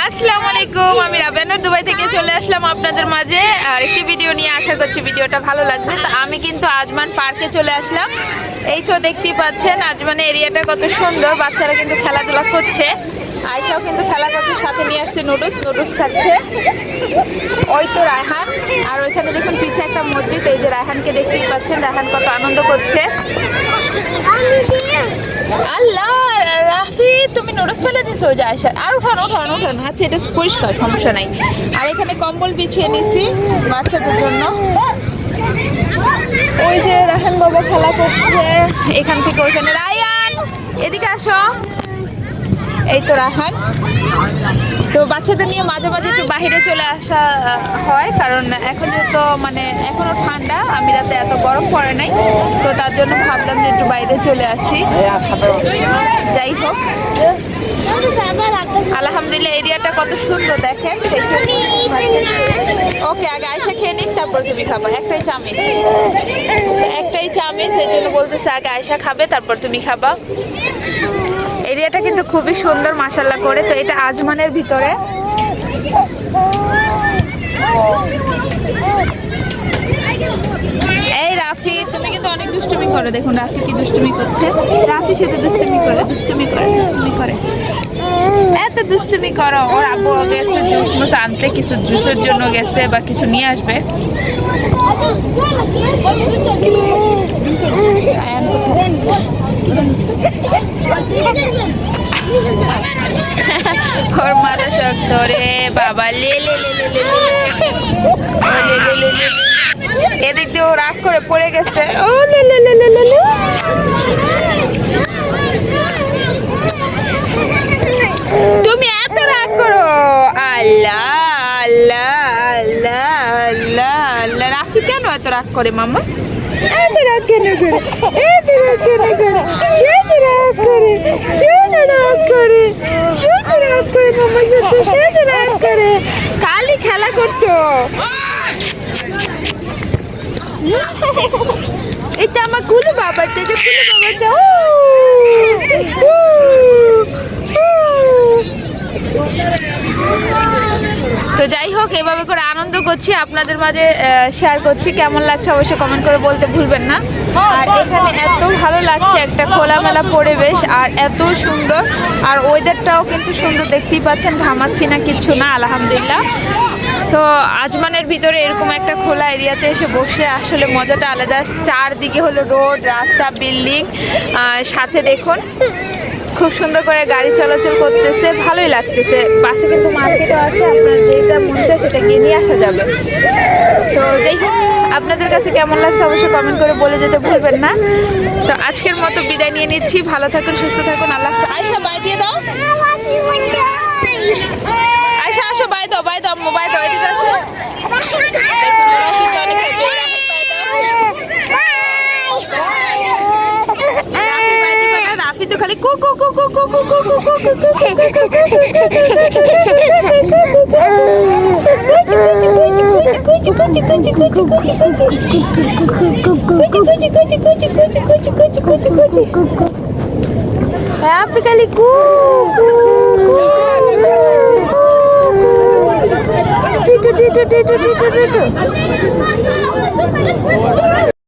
আসসালামু আলাইকুম, আমি রাবেনা দুবাই থেকে চলে আসলাম আপনাদের মাঝে আর একটি ভিডিও নিয়ে। আশা করছি ভিডিওটা ভালো লাগবে। তো আমি কিন্তু আজমান পার্কে চলে আসলাম। এই তো দেখতেই পাচ্ছেন আজমানের এরিয়াটা কত সুন্দর। বাচ্চারা কিন্তু খেলাধুলা করছে, আয়শাও কিন্তু খেলা করছে, সাথে নিয়ে আসছে নুডলস খাচ্ছে। ওই তো রায়হান, আর ওইখানে দেখুন পিছে একটা মসজিদ। এই যে রায়হানকে দেখতেই পাচ্ছেন, রায়হান কত আনন্দ করছে। আল্লাহ রাফি, তুমি নুডলস ফেলে দিছো ওই যে আয়শা। আর ওঠানো। আচ্ছা, এটা পরিষ্কার, সমস্যা নাই। আর এখানে কম্বল বিছিয়ে নিছি বাচ্চাদের জন্য। ওই যে রায়হান বাবা খেলা করছে এখান থেকে ওইখানে। রায়হান এদিকে আসো। এই তো রায়হান। তো বাচ্চাদের নিয়ে মাঝে মাঝে একটু বাইরে চলে আসা হয়, কারণ এখন তো এখনো ঠান্ডা, আমি রাতে এত গরম পড়ে নাই, তো তার জন্য ভাবলাম যে একটু বাইরে চলে আসি। যাই হোক, আলহামদুলিল্লাহ এরিয়াটা কত সুন্দর দেখেন। ওকে, আগে আয়শা খেয়ে নিন, তারপর তুমি খাবা। একটাই চামিচ, এই জন্য বলতেছে আগে আয়শা খাবে তারপর তুমি খাবা। এরিয়াটা কিন্তু খুবই সুন্দর মাশাআল্লাহ করে। তো এটা আজমানের ভিতরে। এই রাফি, তুমি কিন্তু অনেক দুষ্টুমি করো। দেখুন রাফি কি দুষ্টুমি করছে। রাফি শুধু দুষ্টুমি করে। এত দুষ্টুমি করো। ওর আব্বু গেছে জুস আনতে, কিছু জুসের জন্য গেছে বা কিছু নিয়ে আসবে। ওর মাথা শক্ত রে বাবা। এদিক দিয়ে ও রাগ করে পড়ে গেছে। ও তুমি এত রাগ করো। আল্লাহ আল্লাহ আল্লাহ আল্লাহ আল্লাহ। রাফি কেন এত রাগ করে মামা? এত রাগ কেন করে? খালি খেলা করতো। এটা আমার কুলু বাবাটা। তো যাই হোক, এভাবে করে আনন্দ করছি, আপনাদের মাঝে শেয়ার করছি। কেমন লাগছে অবশ্যই কমেন্ট করে বলতে ভুলবেন না। আর এখানে এত ভালো লাগছে, একটা খোলামেলা পরিবেশ আর এত সুন্দর। আর ওয়েদারটাও কিন্তু সুন্দর, দেখতেই পাচ্ছেন, ঘামাচ্ছি না, কিচ্ছু না, আলহামদুলিল্লাহ। তো আজমানের ভিতরে এরকম একটা খোলা এরিয়াতে এসে বসে আসলে মজাটা আলাদা। চারদিকে হলো রোড, রাস্তা, বিল্ডিং, সাথে দেখুন খুব সুন্দর করে গাড়ি চলাচল করতেছে, ভালোই লাগতেছে। পাশে কিন্তু মার্কেটও আছে, আপনার যেটা মন চায় সেটা গিয়ে নিয়ে আসা যাবে। তো যাই হোক, আপনাদের কাছে কেমন লাগছে অবশ্যই কমেন্ট করে বলে যেতে ভুলবেন না। তো আজকের মতো বিদায় নিয়ে নিচ্ছি। ভালো থাকুন, সুস্থ থাকুন, আল্লাহ হাফেজ। আয়শা বাই দিয়ে দাও। আয়শা আসো, বাই দাও আম্মু, বাই দাও। এদিকে আছে রাফি তো খালি কুকু রাফি খালি কুকু।